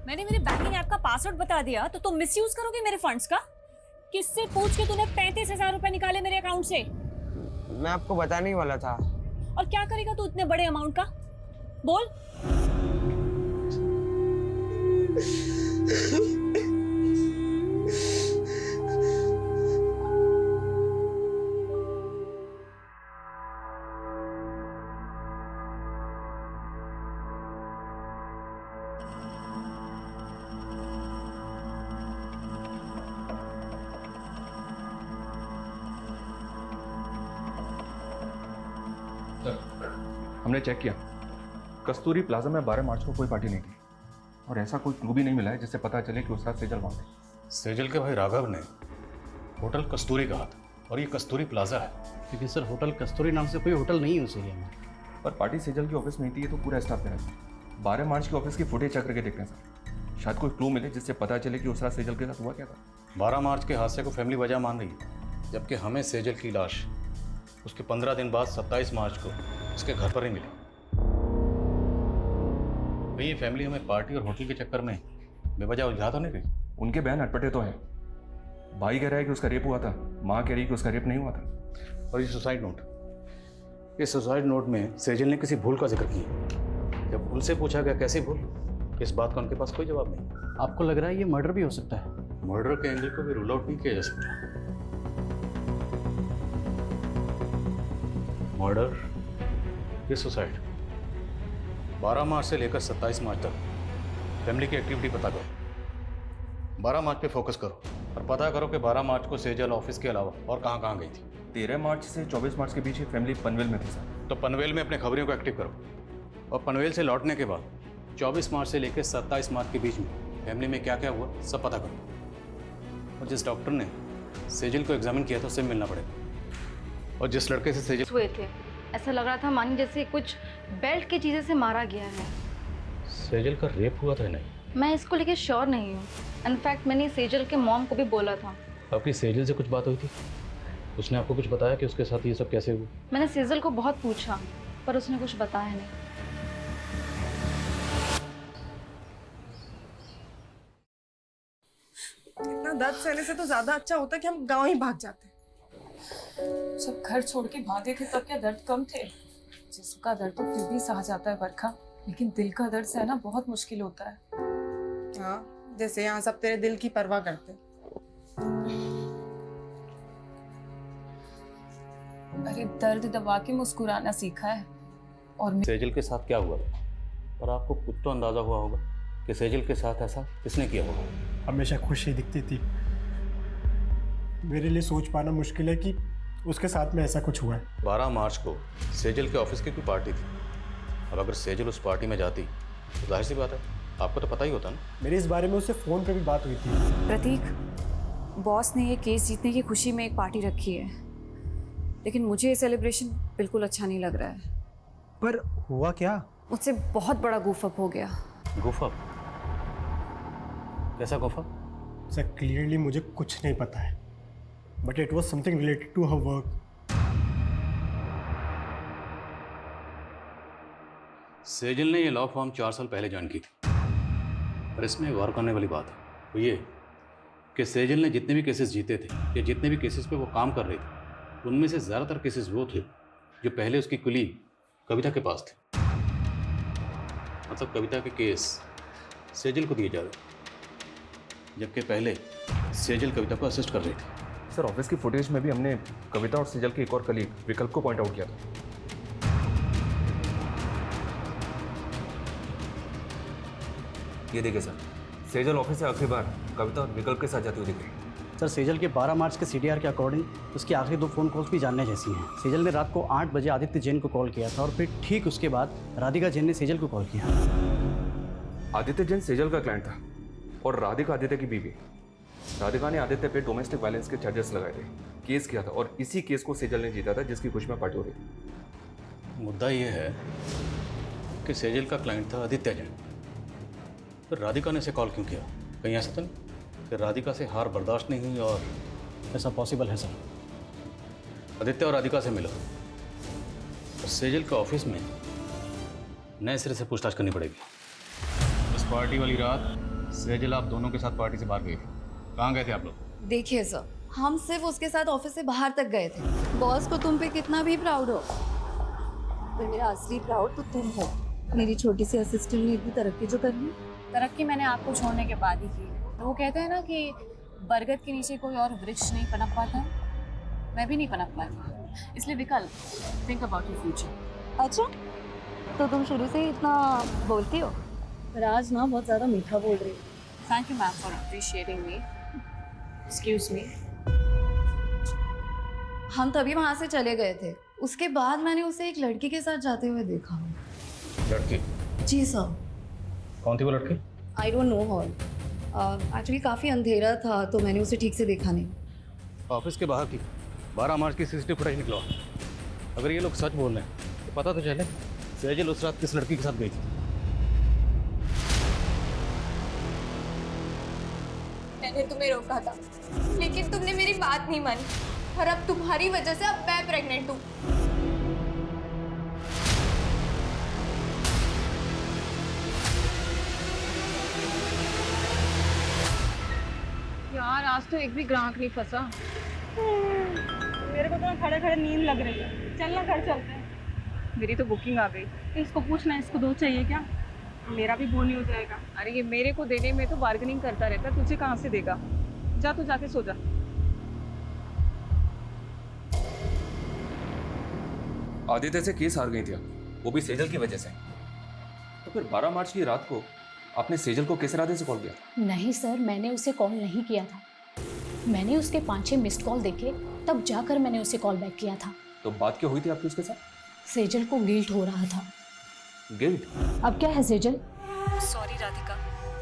मैंने मेरे banking app का पासवर्ड बता दिया तो तुम मिसयूज करोगे मेरे फंड्स का? किससे पूछ के तूने 35,000 रुपए निकाले मेरे अकाउंट से? मैं आपको बताने ही वाला था। और क्या करेगा तू इतने बड़े अमाउंट का? बोल। हमने चेक किया, कस्तूरी प्लाजा में 12 मार्च को कोई पार्टी नहीं थी और ऐसा कोई क्लू भी नहीं मिला है जिससे पता चले कि उस रात सेजल वहाँ थे। सेजल के भाई राघव ने होटल कस्तूरी कहा था और ये कस्तूरी प्लाजा है। क्योंकि सर होटल कस्तूरी नाम से कोई होटल नहीं है उस एरिया में। पर पार्टी सेजल की ऑफिस में थी, ये तो पूरा स्टाफ मेरा था। 12 मार्च की ऑफिस की फुटेज चेक करके देखते हैं सर, शायद कोई क्लू मिले जिससे पता चले कि उस रात सेजल के साथ हुआ क्या था। 12 मार्च के हादसे को फैमिली वजह मान रही है, जबकि हमें सेजल की लाश उसके 15 दिन बाद 27 मार्च को उसके घर पर ही मिली। भाई ये फैमिली हमें पार्टी और होटल के चक्कर में बेवजह उलझा तो नहीं रही। उनके बयान अटपटे तो हैं। भाई कह रहा है कि उसका रेप हुआ था, माँ कह रही है कि उसका रेप नहीं हुआ था। और ये सुसाइड नोट, इस सुसाइड नोट में सेजल ने किसी भूल का जिक्र किया। जब उनसे पूछा गया कैसी भूल, इस बात का उनके पास कोई जवाब नहीं। आपको लग रहा है ये मर्डर भी हो सकता है? मर्डर के एंगल को भी रूल आउट नहीं किया जा सकता। मर्डर या सुसाइड, 12 मार्च से लेकर 27 मार्च तक फैमिली की एक्टिविटी पता करो। 12 मार्च पे फोकस करो और पता करो कि 12 मार्च को सेजल ऑफिस के अलावा और कहाँ कहाँ गई थी। 13 मार्च से 24 मार्च के बीच ये फैमिली पनवेल में थी सर। तो पनवेल में अपने खबरियों को एक्टिव करो और पनवेल से लौटने के बाद 24 मार्च से लेकर 27 मार्च के बीच में फैमिली में क्या क्या हुआ सब पता करो। और जिस डॉक्टर ने सेजल को एग्जामिन किया था उससे मिलना पड़ेगा। और जिस लड़के से सेजल हुए थे, ऐसा लग रहा था मानी जैसे कुछ बेल्ट की चीज़ें से मारा गया है। सेजल का रेप हुआ था नहीं? मैं इसको लेके श्योर नहीं हूँ। इनफैक्ट मैंने सेजल के मॉम को भी बोला था। आपकी सेजल से कुछ बात हुई थी? उसने आपको कुछ बताया कि उसके साथ ये सब कैसे हुआ? मैंने सेजल को बहुत पूछा पर उसने कुछ बताया नहीं। इतना दर्द सहने से तो ज्यादा अच्छा होता कि हम गांव ही भाग जाते। जब घर छोड़ के भागे थे तब क्या दर्द कम थे? जिस्म का दर्द तो फिर भी सहा जाता है बरखा, लेकिन दिल का दर्द सहना बहुत मुश्किल होता है। हाँ, जैसे यहाँ सब तेरे दिल की परवाह करते। अरे दर्द दबा के मुस्कुराना सीखा है। और सेजल के साथ क्या हुआ था? पर आपको कुछ तो अंदाजा हुआ होगा कि सेजल के साथ ऐसा किसने किया होगा। हमेशा खुश ही दिखती थी। मेरे लिए सोच पाना मुश्किल है कि उसके साथ में ऐसा कुछ हुआ है। 12 मार्च को सेजल के ऑफिस की कोई पार्टी थी। अब अगर सेजल उस पार्टी में जाती तो जाहिर सी बात है आपको तो पता ही होता ना। मेरी इस बारे में उससे फ़ोन पे भी बात हुई थी। प्रतीक, बॉस ने ये केस जीतने की खुशी में एक पार्टी रखी है, लेकिन मुझे ये सेलिब्रेशन बिल्कुल अच्छा नहीं लग रहा है। पर हुआ क्या? मुझसे बहुत बड़ा गूफअप हो गया। गुफा? कैसा गुफा? सर क्लियरली मुझे कुछ नहीं पता है, but it was something related to her work. Sejal ने ये लॉ फॉर्म 4 साल पहले ज्वाइन की थी। और इसमें गौर करने वाली बात है वो ये कि सेजल ने जितने भी केसेस जीते थे या जितने भी केसेस पे वो काम कर रही थी, उनमें से ज़्यादातर केसेस वो थे जो पहले उसकी कुलीग कविता के पास थे। मतलब कविता के केस सेजल को दिए जा रहे, जबकि पहले सेजल कविता को असिस्ट कर रही थी। सर ऑफिस की फुटेज में भी हमने कविता और सेजल के एक और कलीग विकल्प को पॉइंट आउट किया था। ये देखिए सर, सेजल ऑफिस से आखिरी बार कविता और विकल्प के साथ जाती हुई दिख रही है। सर सेजल के 12 मार्च के CDR के अकॉर्डिंग उसकी आखिरी 2 फ़ोन कॉल्स भी जानने जैसी हैं। सेजल ने रात को 8 बजे आदित्य जैन को कॉल किया था और फिर ठीक उसके बाद राधिका जैन ने सेजल को कॉल किया। आदित्य जैन सेजल का क्लाइंट था और राधिका आदित्य की बीवी। राधिका ने आदित्य पे डोमेस्टिक वायलेंस के चार्जेस लगाए थे, केस किया था और इसी केस को सेजल ने जीता था जिसकी खुशी में पार्टी हो रही थी। मुद्दा ये है कि सेजल का क्लाइंट था आदित्य जैन, तो राधिका ने इसे कॉल क्यों किया? कहीं ऐसा तो नहीं कि राधिका से हार बर्दाश्त नहीं हुई और ऐसा पॉसिबल है सर। आदित्य और राधिका से मिला और सेजल के ऑफिस में नए सिरे से पूछताछ करनी पड़ेगी। इस पार्टी वाली रात सेजल आप दोनों के साथ पार्टी से बाहर गए थे, कहाँ गए थे आप लोग? देखिए सर, हम सिर्फ उसके साथ ऑफिस से बाहर तक गए थे। बॉस को तुम पे कितना भी प्राउड हो, पर मेरा असली प्राउड तो तुम हो। मेरी छोटी सी असिस्टेंट ने इतनी तरक्की जो करनी। तरक्की मैंने आपको छोड़ने के बाद ही की है। वो कहते हैं ना कि बरगद के नीचे कोई और वृक्ष नहीं पनप पाता, मैं भी नहीं पनप पाती। इसलिए विकल्प, थिंक अबाउट योर फ्यूचर। अच्छा, तो तुम शुरू से ही इतना बोलती हो? पर आज ना बहुत ज़्यादा मीठा बोल रही हो। Thank you ma'am for appreciating me. Excuse me. हम तभी वहाँ से चले गए थे। उसके बाद मैंने उसे एक लड़की के साथ जाते हुए देखा। लड़की? जी सर। कौन थी वो लड़की? I don't know her. Actually काफ़ी अंधेरा था तो मैंने उसे ठीक से देखा नहीं। ऑफिस के बाहर की 12 मार्च की सीसीटीवी फुटेज निकला। अगर ये लोग सच बोल रहे हैं तो पता तो चले सेजल उस रात किस लड़की के साथ गई थी। मैंने तुम्हें रोका था, लेकिन तुमने मेरी बात नहीं मानी और अब तुम्हारी वजह से अब मैं प्रेग्नेंट हूँ। यार आज तो एक भी ग्राहक नहीं फंसा। मेरे को तो खड़े खड़े नींद लग रही है। चलना घर चलते हैं। मेरी तो बुकिंग आ गई। इसको पूछना, इसको दो चाहिए क्या? मेरा भी बोनी हो जाएगा। अरे ये मेरे को देने में तो बार्गेनिंग करता रहता, तुझे कहाँ से देगा? जा तू जाके सो जा। आदित्य से केस हार गई थी आप, वो भी सेजल की वजह से। तो फिर 12 मार्च की रात को आपने सेजल को किस इरादे से कॉल किया? नहीं सर, मैंने उसे कॉल नहीं किया था। मैंने उसके 5-6 मिस्ड कॉल देखे, तब जाकर मैंने उसे कॉल बैक किया था। तो बात क्या हुई थी आपकी उसके साथ? सेजल को गिल्ट हो रहा था। गिल्ट? अब क्या है सेजल? सॉरी राधिका,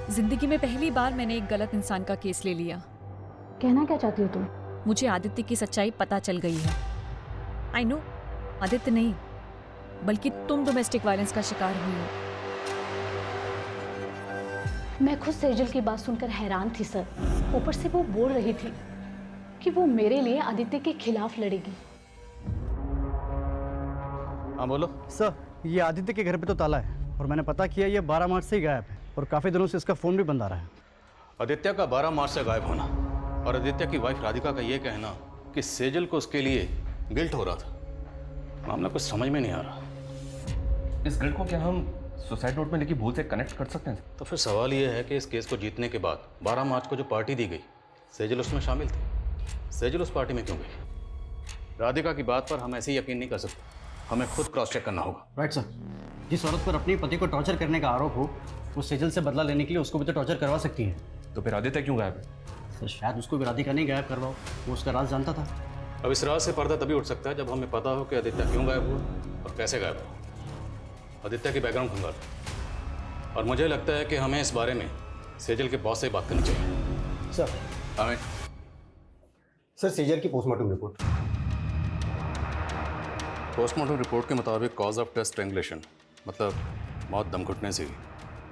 जिंदगी में पहली बार मैंने एक गलत इंसान का केस ले लिया। कहना क्या चाहती हो तुम? मुझे आदित्य की सच्चाई पता चल गई है। आई नो, आदित्य नहीं बल्कि तुम डोमेस्टिक वायलेंस का शिकार हुई हो। मैं खुद सेजल की बात सुनकर हैरान थी सर। ऊपर से वो बोल रही थी कि वो मेरे लिए आदित्य के खिलाफ लड़ेगी। हाँ बोलो। सर, ये आदित्य के घर पे तो ताला है और मैंने पता किया ये 12 मार्च से ही गायब है और काफ़ी दिनों से इसका फ़ोन भी बंद आ रहा है। आदित्य का 12 मार्च से गायब होना और आदित्य की वाइफ राधिका का ये कहना कि सेजल को उसके लिए गिल्ट हो रहा था, मामला कुछ समझ में नहीं आ रहा। इस गिल्ट को क्या हम सुसाइड नोट में लिखी भूल से कनेक्ट कर सकते हैं? तो फिर सवाल ये है कि इस केस को जीतने के बाद 12 मार्च को जो पार्टी दी गई, सेजल उसमें शामिल थी। सेजल उस पार्टी में क्यों गई? राधिका की बात पर हम ऐसे ही यकीन नहीं कर सकते, हमें खुद क्रॉस चेक करना होगा। Right sir. जिस औरत पर अपने पति को टॉर्चर करने का आरोप हो, वो सेजल से बदला लेने के लिए उसको भी तो टॉर्चर करवा सकती है। तो फिर आदित्य क्यों गायब है? सर शायद उसको भी राधिका नहीं गायब करवाओ, वो उसका राज जानता था। अब इस राज से पर्दा तभी उठ सकता है जब हमें पता हो कि आदित्य क्यों गायब हुआ और कैसे गायब हुआ। आदित्य की बैकग्राउंड खंगाल, और मुझे लगता है कि हमें इस बारे में सेजल के बॉस से बात करनी चाहिए। सर। हमें सर, सेजल की पोस्टमार्टम रिपोर्ट। पोस्टमार्टम रिपोर्ट के मुताबिक कॉज ऑफ डेथ स्ट्रैंगुलेशन, मतलब मौत दम घुटने से हुई।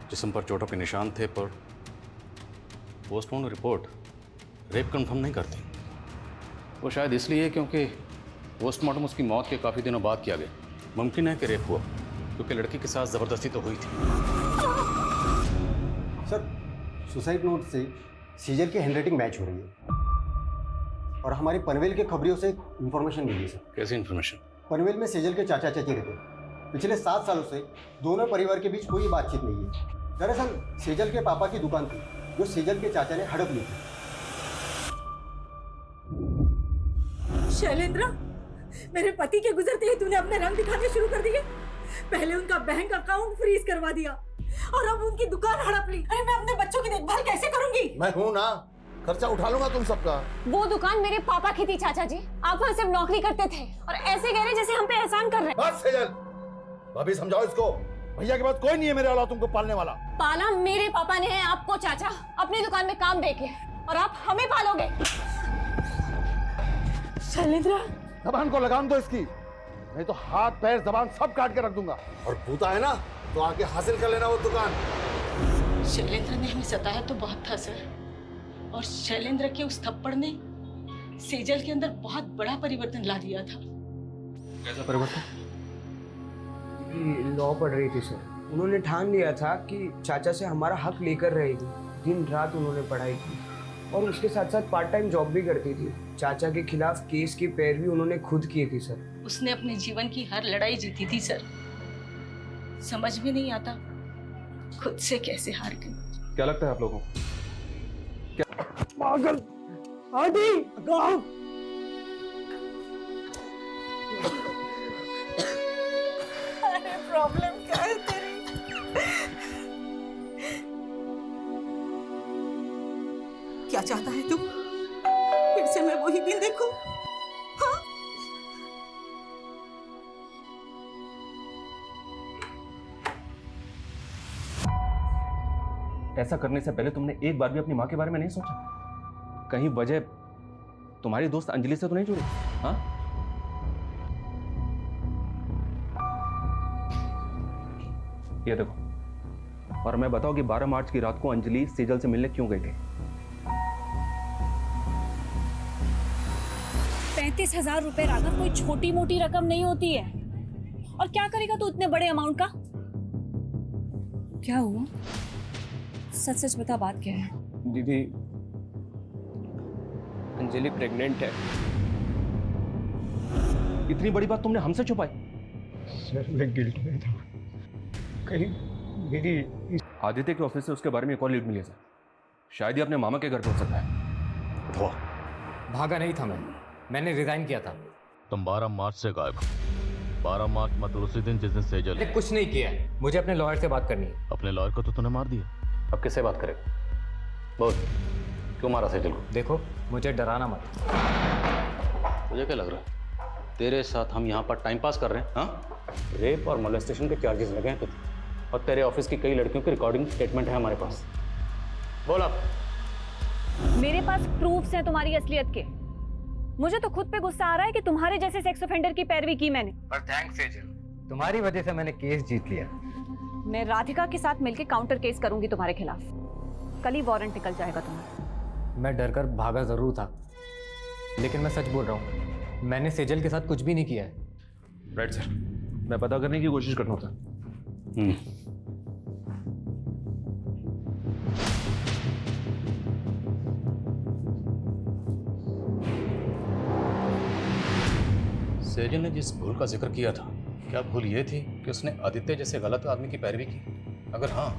जिस्म पर चोटों के निशान थे, पर पोस्टमार्टम रिपोर्ट रेप कंफर्म नहीं करती। वो शायद इसलिए क्योंकि पोस्टमार्टम उसकी मौत के काफ़ी दिनों बाद किया गया। मुमकिन है कि रेप हुआ क्योंकि लड़की के साथ ज़बरदस्ती तो हुई थी। सर, सुसाइड नोट से सेजल की हैंडराइटिंग मैच हो रही है और हमारी पनवेल के खबरियों से इन्फॉर्मेशन मिली है सर। कैसी इन्फॉर्मेशन? पनवेल में सेजल के चाचा चाची रहते हैं। पिछले 7 सालों से दोनों परिवार के बीच कोई बातचीत नहीं है। दरअसल सेजल के पापा की दुकान थी जो सेजल के चाचा ने हड़प ली थी। शैलेंद्र, मेरे पति के गुजरते ही तूने अपने रंग दिखाने शुरू कर दिए। पहले उनका बैंक अकाउंट फ्रीज करवा दिया और अब उनकी दुकान हड़प ली। अरे मैं अपने बच्चों की देखभाल कैसे करूंगी? मैं हूं ना, खर्चा उठा लूंगा तुम सबका। वो दुकान मेरे पापा की थी चाचा जी, आप वहाँ सिर्फ नौकरी करते थे और ऐसे कह रहे जैसे हम पे एहसान कर रहे हैं। बस सेजल, भाभी समझाओ इसको। भैया के बाद कोई नहीं है मेरे अलावा तुमको पालने वाला। पाला मेरे पापा ने है आपको चाचा, अपनी दुकान में काम देके, और आप हमें पालोगे। शैलेंद्र, जबान को लगाम दो इसकी, नहीं तो हाथ पैर जबान सब काट के रख दूंगा। और भूता है ना तो आके हासिल कर लेना वो दुकान। शैलेंद्र ने हमें सताया तो बहुत था सर, और शैलेंद्र के उस थप्पड़ ने सेजल के अंदर बहुत बड़ा परिवर्तन ला दिया था। कैसा परिवर्तन? लॉ पढ़ रही थी सर। उन्होंने ठान लिया था कि चाचा से हमारा हक लेकर रहेगी। दिन रात उन्होंने पढ़ाई की और उसके साथ साथ पार्ट टाइम जॉब भी करती थी। चाचा के खिलाफ केस की पैरवी उन्होंने खुद की थी सर। उसने अपने जीवन की हर लड़ाई जीती थी सर। समझ में नहीं आता खुद से कैसे हार गई। क्या लगता है आप लोगों को? पागल आदि गाँव अरे प्रॉब्लम क्या है तेरी? क्या चाहता है तू? फिर से मैं वही दिन देखूं? हाँ? ऐसा करने से पहले तुमने एक बार भी अपनी माँ के बारे में नहीं सोचा? कहीं वजह तुम्हारी दोस्त अंजलि से तो नहीं जुड़ी? हाँ? ये देखो, और मैं बताऊं कि 12 मार्च की रात को अंजलि सेजल से मिलने क्यों गई थी? 35,000 रुपए राघव कोई छोटी मोटी रकम नहीं होती है। और क्या करेगा तू इतने बड़े अमाउंट का? क्या हुआ? सच सच बता, बात क्या है? दीदी, अंजलि प्रेग्नेंट है। इतनी बड़ी बात तुमने हमसे छुपाई? सर मैं गिल्ट में था। कहीं मेरी आदित्य के ऑफिस से उसके बारे में एक और लीड मिली है सर। शायद ही अपने मामा के घर पहुंच सकता है। भागा नहीं था मैंने रिजाइन किया था। तुम 12 मार्च से गायब हो। 12 मार्च मतलब उसी दिन जिस दिन सेजल। मैंने कुछ नहीं किया है, मुझे अपने लॉयर से बात करनी है। अपने लॉयर को तो तूने मार दिया। अब किससे बात करें? बोल, क्यों मारा सेजल को? देखो, मुझे डराना मत। मुझे क्या लग रहा है तेरे साथ हम यहाँ पर टाइम पास कर रहे हैं? हाँ, रेप और मोलेस्टेशन के चार्जेस लगे हैं तुझे, और तेरे ऑफिस की कई लड़कियों की रिकॉर्डिंग स्टेटमेंट है हमारे पास। बोल अब। मेरे पास प्रूफ्स हैं तुम्हारी असलियत के। मुझे तो खुद पे गुस्सा आ रहा है कि तुम्हारे जैसे सेक्स ऑफेंडर की पैरवी की मैंने। पर थैंक्स सेजल, तुम्हारी वजह से मैंने केस जीत लिया। मैं राधिका के साथ मिलकर काउंटर केस करूंगी तुम्हारे खिलाफ। कल ही वारंट निकल जाएगा तुम्हारा। मैं डर कर भागा जरूर था, लेकिन मैं सच बोल रहा हूँ, मैंने सेजल के साथ कुछ भी नहीं किया है। राइट सर, मैं पता करने की कोशिश कर रहा था। सेजल ने जिस भूल का जिक्र किया था, क्या भूल ये थी कि उसने आदित्य जैसे गलत आदमी की पैरवी की? अगर हाँ,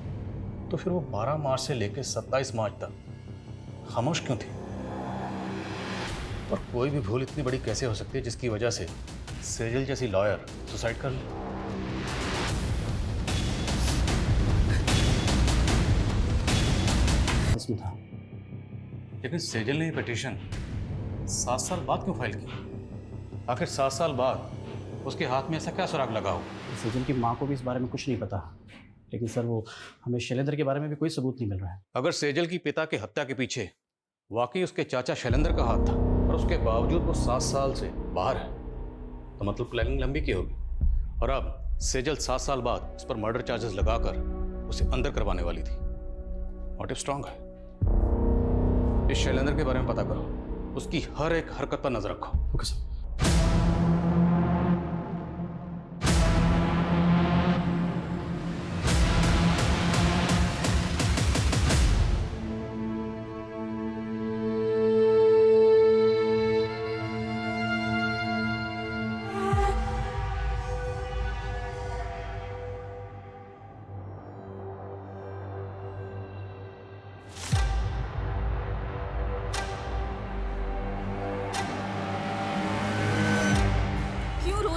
तो फिर वो 12 मार्च से लेकर 27 मार्च तक खामोश क्यों थी? और कोई भी भूल इतनी बड़ी कैसे हो सकती है जिसकी वजह से सेजल जैसी लॉयर सुसाइड कर ले? इसमें था। लेकिन सेजल ने ये पिटीशन 7 साल बाद क्यों फाइल की? आखिर 7 साल बाद उसके हाथ में ऐसा क्या सुराग लगा हो? सेजल की माँ को भी इस बारे में कुछ नहीं पता, लेकिन सर वो हमें शैलेंद्र के बारे में भी कोई सबूत नहीं मिल रहा है। अगर सेजल की पिता की हत्या के पीछे वाकई उसके चाचा शैलेंद्र का हाथ था और उसके बावजूद वो 7 साल से बाहर है, तो मतलब प्लानिंग लंबी की होगी। और अब सेजल 7 साल बाद उस पर मर्डर चार्जेस लगाकर उसे अंदर करवाने वाली थी। मोटिव स्ट्रांग है। इस शैलेंद्र के बारे में पता करो, उसकी हर एक हरकत पर नजर रखो। Okay sir.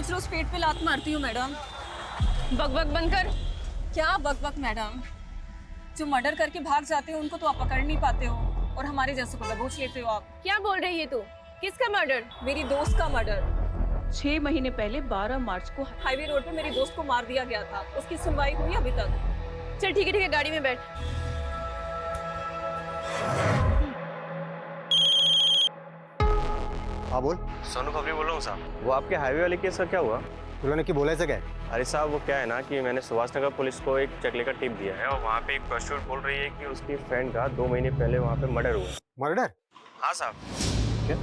रोज पेट पे लात मारती हूँ मैडम। बकबक बंद कर। क्या बकबक मैडम? जो मर्डर करके भाग जाते हो उनको तो आप पकड़ नहीं पाते हो, और हमारे जैसे को दबोच लेते हो आप। क्या बोल रही है तू? किसका मर्डर? मेरी दोस्त का मर्डर। 6 महीने पहले 12 मार्च को हाईवे रोड पे मेरी दोस्त को मार दिया गया था। उसकी सुनवाई हुई अभी तक? चल ठीक है, गाड़ी में बैठ। हाँ बोल। सोनू खबरी बोल रहा हूँ साहब। वो आपके हाईवे वाले केस का क्या हुआ? उन्होंने की बोला ऐसा क्या? अरे साहब वो क्या है ना कि मैंने सुभाष नगर पुलिस को एक चकले का टिप दिया है और वहाँ पे एक प्रोस्टिट्यूट बोल रही है कि उसकी फ्रेंड का 2 महीने पहले वहाँ पे मर्डर हुआ। मर्डर? हाँ साहब। क्या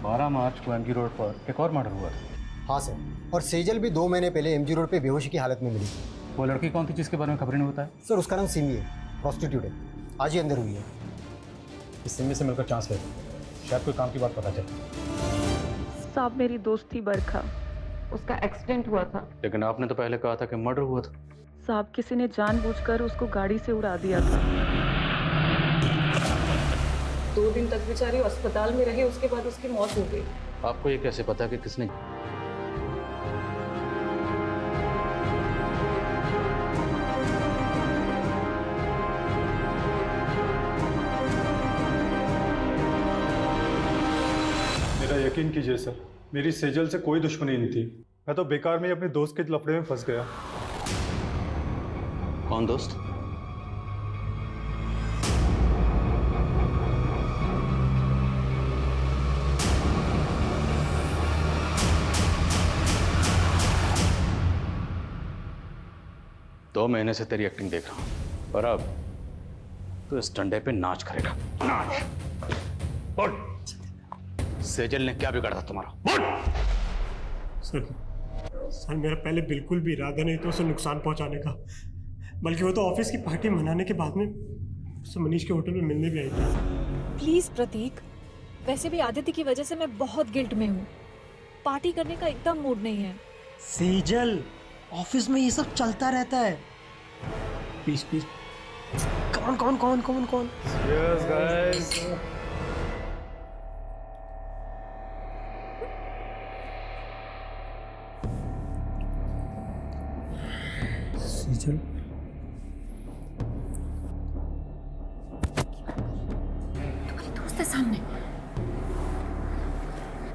12 मार्च को एमजी रोड पर एक और मर्डर हुआ था? हाँ सर, और सेजल भी 2 महीने पहले एमजी रोड पे बेहोशी की हालत में मिली। वो लड़की कौन थी जिसके बारे में खबरें नहीं होता है? सर उसका नाम सिमी है। प्रोस्टिट्यूट है, आज ही अंदर हुई है। इस सिमी से मिलकर चांस लेते, शायद कोई काम की बात पता चले। साहब मेरी दोस्त थी बरखा, उसका एक्सीडेंट हुआ था। लेकिन आपने तो पहले कहा था कि मर्डर हुआ था। साहब किसी ने जानबूझकर उसको गाड़ी से उड़ा दिया था। 2 दिन तक बेचारी अस्पताल में रही, उसके बाद उसकी मौत हो गई। आपको ये कैसे पता कि किसने? मेरा यकीन कीजिए सर, मेरी सेजल से कोई दुश्मनी नहीं थी। मैं तो बेकार में ही अपने दोस्त के लफड़े में फंस गया। कौन दोस्त? दो महीने से तेरी एक्टिंग देख रहा हूं, पर अब तो इस डंडे पे नाच करेगा। नाच। बोल, सेजल ने क्या बिगाड़ा था तुम्हारा? बोल। सर मेरा पहले बिल्कुल भी इरादा नहीं था उसे नुकसान पहुंचाने का, बल्कि वो तो ऑफिस की पार्टी मनाने के बाद में उसे मनीष के होटल में मिलने भी आई थी। प्लीज प्रतीक, वैसे भी आदित्य की वजह से मैं बहुत गिल्ट में हूँ। पार्टी करने का एकदम मूड नहीं है। सेजल, ऑफिस में ये सब चलता रहता है। Please please. कौन कौन कौन कौन कौन? Cheers guys. सेजल, दोस्त है सामने।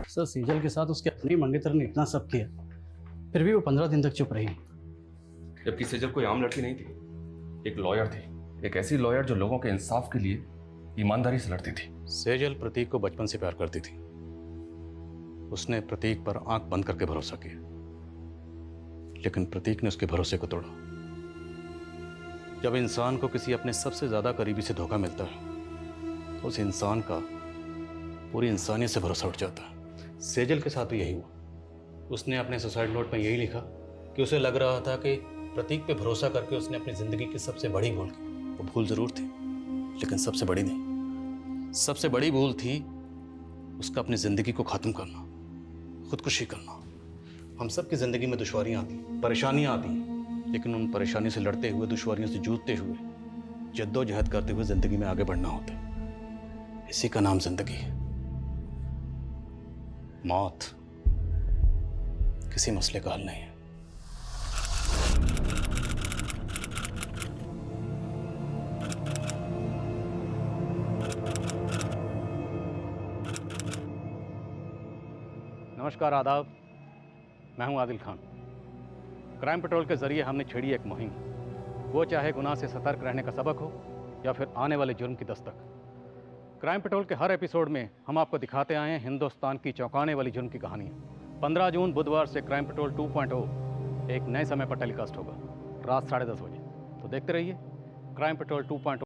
सर सेजल के साथ उसके अपनी मंगेतर ने इतना सब किया, फिर भी वो 15 दिन तक चुप रही। जबकि सेजल कोई आम लड़की नहीं थी, एक लॉयर थी, एक ऐसी लॉयर जो लोगों के इंसाफ के लिए ईमानदारी से लड़ती थी। सेजल प्रतीक को बचपन से प्यार करती थी। उसने प्रतीक पर आंख बंद करके भरोसा किया, लेकिन प्रतीक ने उसके भरोसे को तोड़ा। जब इंसान को किसी अपने सबसे ज्यादा करीबी से धोखा मिलता है तो उस इंसान का पूरी इंसानियत से भरोसा उठ जाता है। सेजल के साथ भी यही हुआ। उसने अपने सुसाइड नोट में यही लिखा कि उसे लग रहा था कि प्रतीक पे भरोसा करके उसने अपनी जिंदगी की सबसे बड़ी भूल की। वो भूल जरूर थी, लेकिन सबसे बड़ी नहीं। सबसे बड़ी भूल थी उसका अपनी जिंदगी को खत्म करना, खुदकुशी करना। हम सब की जिंदगी में दुश्वारियां आती, परेशानियां आती, लेकिन उन परेशानी से लड़ते हुए, दुश्वारियों से जूझते हुए, जद्दोजहद करते हुए जिंदगी में आगे बढ़ना होता है। इसी का नाम जिंदगी है। मौत किसी मसले का हल नहीं है। नमस्कार, आदाब। मैं हूं आदिल खान। क्राइम पेट्रोल के जरिए हमने छेड़ी एक मुहिम, वो चाहे गुनाह से सतर्क रहने का सबक हो या फिर आने वाले जुर्म की दस्तक। क्राइम पेट्रोल के हर एपिसोड में हम आपको दिखाते आए हैं हिंदुस्तान की चौंकाने वाली जुर्म की कहानियाँ। 15 जून बुधवार से क्राइम पेट्रोल 2.0 एक नए समय पर टेलीकास्ट होगा, रात 10:30 बजे। तो देखते रहिए क्राइम पेट्रोल 2.0।